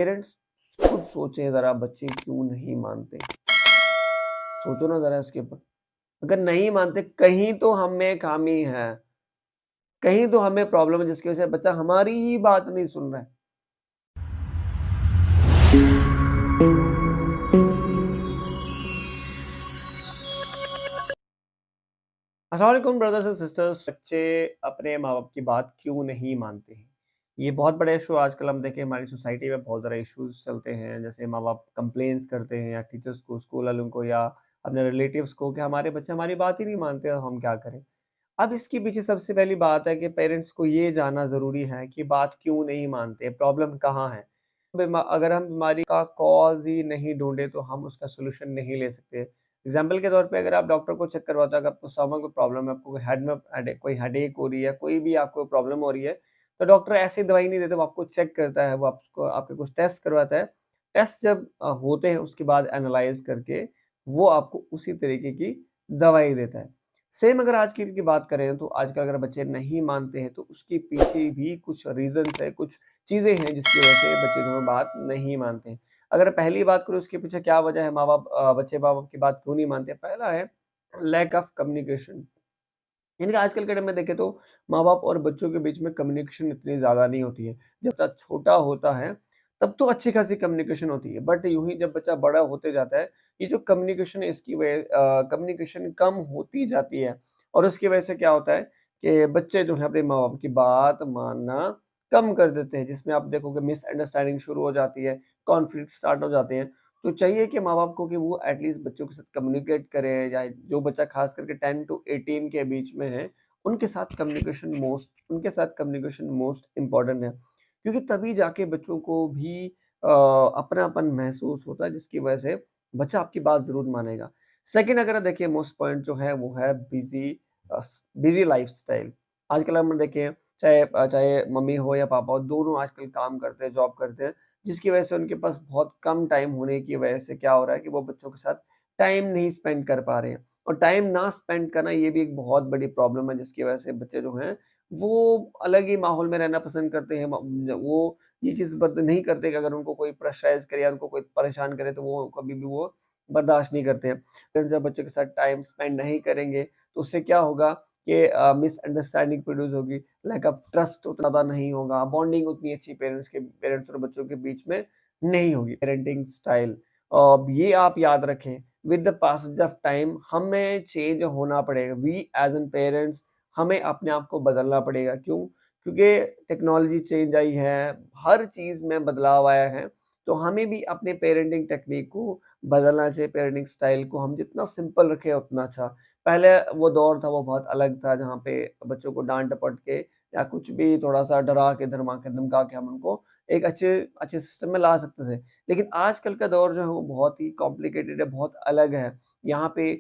Parents खुद सोचें ज़रा बच्चे क्यों नहीं मानते? सोचो ना ज़रा इसके ऊपर। अगर नहीं मानते कहीं तो हम में खामी है, कहीं तो हमें प्रॉब्लम है जिसकी वज़ह से बच्चा हमारी ही बात नहीं सुन रहा है। अस्सलाम वालेकुम ब्रदर्स एंड सिस्टर्स। बच्चे अपने माँ-बाप की बात क्यों नहीं मानते हैं? ये बहुत बड़ा इशू आजकल हम देखें हमारी सोसाइटी में बहुत ज़्यादा इश्यूज़ चलते हैं। जैसे माँ-बाप कंप्लेंट्स करते हैं या टीचर्स को, स्कूल वालों को या अपने रिलेटिव्स को कि हमारे बच्चे हमारी बात ही नहीं मानते, अब हम क्या करें? अब इसके पीछे सबसे पहली बात है कि पेरेंट्स को ये जानना ज़रूरी है कि बात क्यों नहीं मानते, प्रॉब्लम कहाँ है? अगर हम बीमारी का कॉज़ ही नहीं ढूँढे तो हम उसका सॉल्यूशन नहीं ले सकते। एग्ज़ाम्पल के तौर पे अगर आप डॉक्टर को चेक करवाते हो, अगर आपको स्टमक में प्रॉब्लम है, आपको हेड में कोई हेडेक हो रही है, कोई भी आपको प्रॉब्लम हो रही है, तो डॉक्टर ऐसी दवाई नहीं देता, वो आपको चेक करता है, वो आपको आपके कुछ टेस्ट करवाता है। टेस्ट जब होते हैं उसके बाद एनालाइज़ करके वो आपको उसी तरीके की दवाई देता है। सेम अगर आज की बात करें तो आजकल अगर बच्चे नहीं मानते हैं तो उसके पीछे भी कुछ रीज़न्स है, कुछ चीज़ें हैं जिसकी वजह से बच्चे जो है बात नहीं मानते हैं। अगर पहली बात करूँ उसके पीछे क्या वजह है बच्चे माँ-बाप की बात क्यों नहीं मानते? पहला है लैक ऑफ कम्युनिकेशन। यानी कि आजकल के टाइम में देखें तो माँ-बाप और बच्चों के बीच में कम्युनिकेशन इतनी ज़्यादा नहीं होती है। जब बच्चा छोटा होता है, तब तो अच्छी खासी कम्युनिकेशन होती है, बट यूँ ही जब बच्चा बड़ा होते जाता है, ये जो कम्युनिकेशन है कम्युनिकेशन कम होती जाती है और उसकी वजह से क्या होता है कि बच्चे जो हैं अपने माँ-बाप की बात मानना कम कर देते हैं, जिसमें आप देखोगे मिसअंडरस्टैंडिंग शुरू हो जाती है, कॉन्फ्लिक्ट स्टार्ट हो जाते हैं। तो चाहिए कि माँ-बाप को कि वो एटलीस्ट बच्चों के साथ कम्युनिकेट करें या जो बच्चा ख़ास करके 10 टू 18 के बीच में है, उनके साथ कम्युनिकेशन मोस्ट इम्पोर्टेंट है। क्योंकि तभी जाके बच्चों को भी अपनापन महसूस होता है जिसकी वजह से बच्चा आपकी बात ज़रूर मानेगा। सेकंड अगर आप देखिए मोस्ट पॉइंट जो है वो है बिज़ी लाइफ़स्टाइल। आजकल हम देखें चाहे मम्मी हो या पापा हो, दोनों आजकल काम करते हैं, जॉब करते हैं। जिसकी वजह से उनके पास बहुत कम टाइम होने की वजह से क्या हो रहा है कि वो बच्चों के साथ टाइम नहीं स्पेंड कर पा रहे हैं और टाइम ना स्पेंड करना ये भी एक बहुत बड़ी प्रॉब्लम है जिसकी वजह से बच्चे जो हैं वो अलग ही माहौल में रहना पसंद करते हैं। वो ये चीज़ नहीं करते कि अगर उनको कोई प्रेशराइज़ करे या उनको कोई परेशान करे तो वो कभी भी वो बर्दाश्त नहीं करते हैं। फिर जब बच्चों के साथ टाइम स्पेंड नहीं करेंगे तो उससे क्या होगा कि मिसअंडरस्टैंडिंग प्रोड्यूस होगी, लैक ऑफ ट्रस्ट उतना ज़्यादा नहीं होगा, बॉन्डिंग उतनी अच्छी पेरेंट्स और बच्चों के बीच में नहीं होगी। पेरेंटिंग स्टाइल ये आप याद रखें, with the passage of time हमें चेंज होना पड़ेगा। वी एज़ एन पेरेंट्स हमें अपने आप को बदलना पड़ेगा। क्यों? क्योंकि टेक्नोलॉजी चेंज आई है, हर चीज़ में बदलाव आया है, तो हमें भी अपने पेरेंटिंग टेक्नीक को बदलना चाहिए, पेरेंटिंग स्टाइल को हम जितना सिंपल रखें उतना अच्छा। पहले वो दौर था वो बहुत अलग था जहाँ पे बच्चों को डाँट-डपट के या कुछ भी थोड़ा-सा डरा के, धमका के धमका के हम उनको एक अच्छे अच्छे सिस्टम में ला सकते थे। लेकिन आजकल का दौर जो है वो बहुत ही कॉम्प्लिकेटेड है, बहुत अलग है। यहाँ पे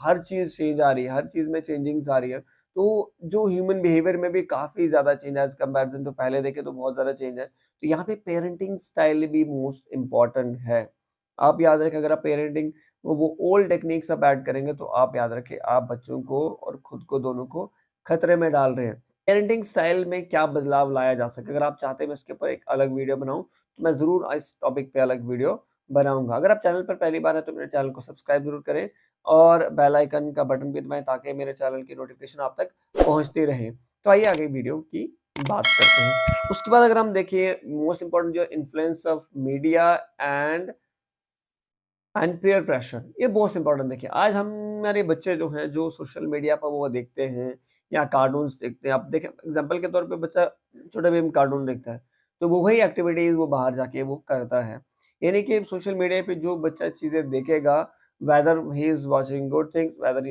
हर चीज़ चेंज आ रही है, हर चीज़ में चेंजिंग्स आ रही है। तो जो ह्यूमन बिहेवियर में भी काफ़ी ज़्यादा चेंज है एज़ कंपैरिज़न तो पहले देखें तो बहुत ज़्यादा चेंज है। तो यहाँ पे पेरेंटिंग स्टाइल भी मोस्ट इम्पोर्टेंट है। आप याद रखें अगर आप पेरेंटिंग वो ओल्ड टेक्निक्स आप ऐड करेंगे तो आप याद रखें आप बच्चों को और खुद को दोनों को खतरे में डाल रहे हैं। पेरेंटिंग स्टाइल में क्या बदलाव लाया जा सके? अगर आप चाहते हैं मैं इसके ऊपर एक अलग वीडियो बनाऊँ, तो मैं ज़रूर इस टॉपिक पे अलग वीडियो बनाऊँगा। अगर आप चैनल पर पहली बार हैं तो मेरे चैनल को सब्सक्राइब ज़रूर करें और बेल आइकन का बटन भी दबाएँ ताकि मेरे चैनल की नोटिफ़िकेशन आप तक पहुँचती रहे। तो आइए आगे वीडियो की बात करते हैं। उसके बाद अगर हम देखिए मोस्ट इम्पोर्टेंट जो influence of media and peer pressure ये बहुत इंपॉर्टेंट देखिए आज हमारे बच्चे जो हैं जो सोशल मीडिया पर वो देखते हैं या कार्टून्स देखते हैं। आप देखें एग्जांपल के तौर पे बच्चा छोटा भी कार्टून देखता है तो वो वही एक्टिविटीज वो बाहर जाके वो करता है। यानी कि सोशल मीडिया पे जो बच्चा चीजें देखेगा whether he is watching good things whether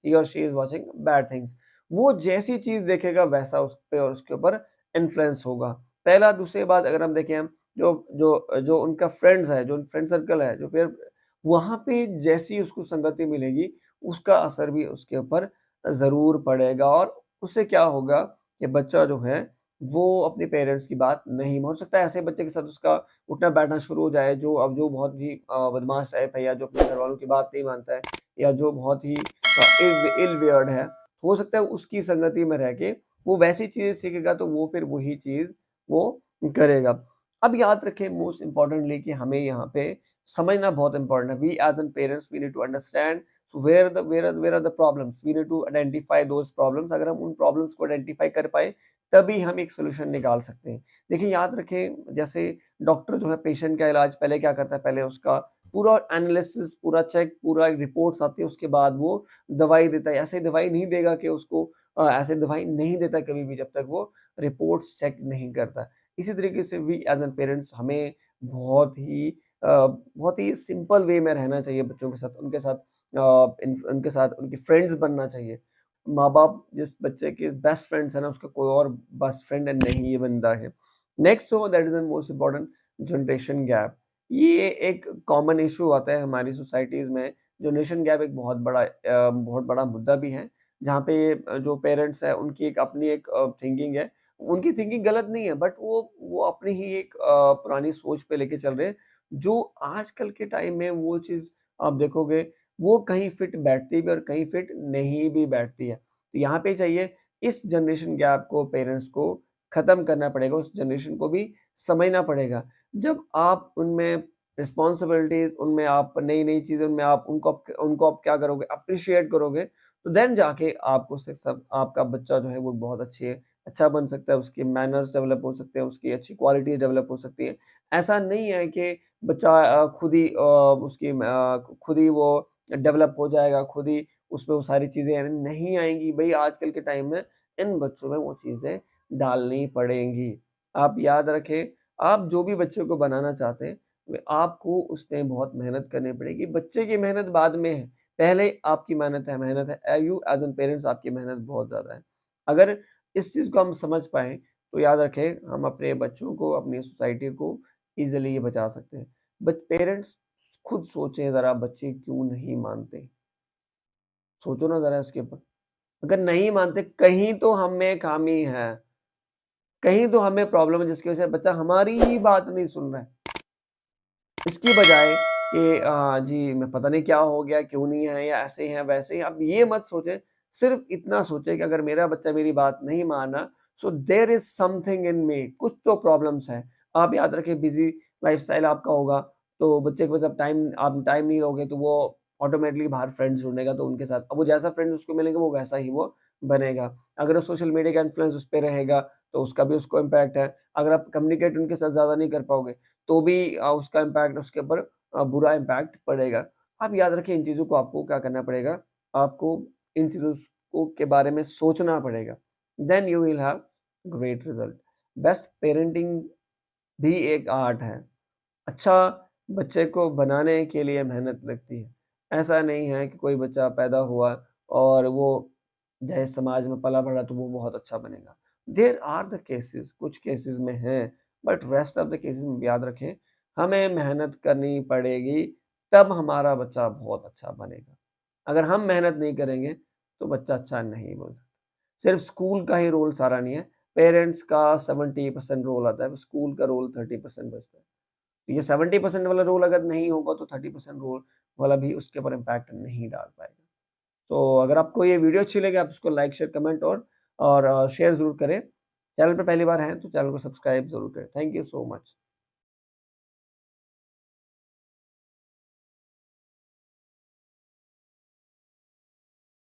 he और she is watching bad things, वो जैसी चीज देखेगा वैसा उस पे और उसके ऊपर इन्फ्लुएंस होगा। पहला दूसरी बात अगर हम देखें जो जो जो उनका फ्रेंड्स है, जो फ्रेंड सर्कल है, जो फिर वहाँ पे जैसी उसको संगति मिलेगी, उसका असर भी उसके ऊपर ज़रूर पड़ेगा और उससे क्या होगा कि बच्चा जो है, वो अपने पेरेंट्स की बात नहीं हो सकता है ऐसे बच्चे के साथ उसका उठना-बैठना शुरू हो जाए, जो बहुत ही बदमाश टाइप है या जो अपने घरवालों की बात नहीं मानता है या जो बहुत ही इल वियर्ड है, हो सकता है उसकी संगति में रह के वो वैसी चीज़ें सीखेगा, तो वो फिर वही चीज़ वो करेगा। अब याद रखें मोस्ट इम्पोर्टेंटली कि हमें यहाँ पे समझना बहुत इम्पोर्टेंट है। We as an parents we need to understand so where are the problems, we need to identify those problems. अगर हम उन प्रॉब्लम्स को आइडेंटिफाई कर पाएँ, तभी हम एक सॉल्यूशन निकाल सकते हैं। देखिए याद रखें, जैसे डॉक्टर जो है पेशेंट का इलाज पहले क्या करता है, पहले उसका पूरा एनालिसिस, पूरा चेक, पूरा रिपोर्ट्स आती है, उसके बाद वो दवाई देता है। ऐसे दवाई नहीं देगा कि उसको ऐसे दवाई नहीं देता कभी भी जब तक वो रिपोर्ट्स चेक नहीं करता। इसी तरीके से वी एज़ एन पेरेंट्स हमें बहुत ही सिंपल वे में रहना चाहिए बच्चों के साथ, उनके साथ उनके साथ उनके फ्रेंड्स बनना चाहिए। माँ-बाप जिस बच्चे के बेस्ट फ्रेंड्स है ना, उसका कोई और बेस्ट फ्रेंड नहीं बनता है। नेक्स्ट हो that is the most important, generation gap. ये एक कॉमन इश्यू आता है हमारी सोसाइटीज़ में। जनरेशन गैप एक बहुत बड़ा मुद्दा भी है, जहाँ पे जो पेरेंट्स हैं उनकी एक अपनी एक थिंकिंग है। उनकी थिंकिंग गलत नहीं है, बट वो अपनी ही एक पुरानी सोच पे लेके चल रहे हैं, जो आजकल के टाइम में वो चीज़ आप देखोगे, वो कहीं फिट बैठती भी और कहीं फिट नहीं भी बैठती है। तो यहाँ पे चाहिए इस जनरेशन गैप को पेरेंट्स को ख़त्म करना पड़ेगा, उस जनरेशन को भी समझना पड़ेगा। जब आप उनमें रिस्पॉन्सिबिलिटीज़, उनमें आप नई-नई चीज़ें, उनमें आप उनको आप क्या करोगे, एप्रिशिएट करोगे, तो देन जाके आपको से सब आपका बच्चा जो है वो बहुत अच्छा बन सकता है, उसके मैनर्स डेवलप हो सकते हैं, उसकी अच्छी क्वालिटीज़ डेवलप हो सकती हैं। ऐसा नहीं है कि बच्चा खुद ही वो डेवलप हो जाएगा, खुद ही उसमें वो सारी चीज़ें नहीं आएँगी। भई आजकल के टाइम में इन बच्चों में वो चीज़ें डालनी पड़ेंगी। आप याद रखें, आप जो भी बच्चे को बनाना चाहते हैं, वे आपको उसमें बहुत मेहनत करनी पड़ेगी। बच्चे की मेहनत बाद में है, पहले आपकी मेहनत है। यू एज़ एन पेरेंट्स आपकी मेहनत बहुत ज़्यादा है। अगर इस चीज़ को हम समझ पाएँ, तो याद रखें हम अपने बच्चों को, अपनी सोसाइटी को ईज़िली ये बचा सकते हैं। बट पेरेंट्स खुद सोचें ज़रा, बच्चे क्यों नहीं मानते? सोचो ना ज़रा इसके ऊपर। अगर नहीं मानते, कहीं तो हम में खामी है, कहीं तो हमें प्रॉब्लम है जिसकी वज़ह से बच्चा हमारी ही बात नहीं सुन रहा है। इसकी बजाय कि जी मैं पता नहीं क्या हो गया, क्यों नहीं है या ऐसे हैं, वैसे हैं, आप ये मत सोचें, सिर्फ़ इतना सोचें कि अगर मेरा बच्चा मेरी बात नहीं मान रहा, so there is something in me, कुछ तो प्रॉब्लम्स है। आप याद रखें बिज़ी लाइफ़स्टाइल आपका होगा, तो बच्चे के पास जब आप टाइम नहीं दोगे तो वो ऑटोमैटिकली बाहर फ्रेंड्स ढूँढेगा, तो उनके साथ अब वो जैसा फ्रेंड्स उसको मिलेंगे वो वैसा ही वो बनेगा। अगर वो सोशल मीडिया का इन्फ्लुएंस उस पे रहेगा, तो उसका भी उसको इम्पैक्ट है। अगर आप कम्युनिकेट उनके साथ ज़्यादा नहीं कर पाओगे, तो भी उसका इम्पैक्ट उसके ऊपर बुरा इम्पैक्ट पड़ेगा। आप याद रखें इन चीज़ों को आपको क्या करना पड़ेगा, आपको इन चीज़ों को के बारे में सोचना पड़ेगा। Then you will have great result. Best parenting भी एक आर्ट है। अच्छा बच्चे को बनाने के लिए मेहनत लगती है। ऐसा नहीं है कि कोई बच्चा पैदा हुआ और वो जैसे समाज में पला-बढ़ा तो वो बहुत अच्छा बनेगा। देयर आर द केसेस, कुछ केसेस में हैं, but rest of the cases में याद रखें, हमें मेहनत करनी पड़ेगी, तब हमारा बच्चा बहुत अच्छा बनेगा। अगर हम मेहनत नहीं करेंगे, तो बच्चा अच्छा नहीं बन सकता। सिर्फ स्कूल का ही रोल सारा नहीं है, पेरेंट्स का 70% रोल आता है, स्कूल का रोल 30% बचता है। ये 70% वाला रोल अगर नहीं होगा तो 30% रोल वाला भी उसके ऊपर इम्पैक्ट नहीं डाल पाएगा। तो अगर आपको ये वीडियो अच्छी लगी आप इसको लाइक, शेयर, कमेंट और शेयर ज़रूर करें। चैनल पे पहली बार हैं तो चैनल को सब्सक्राइब ज़रूर करें। Thank you so much.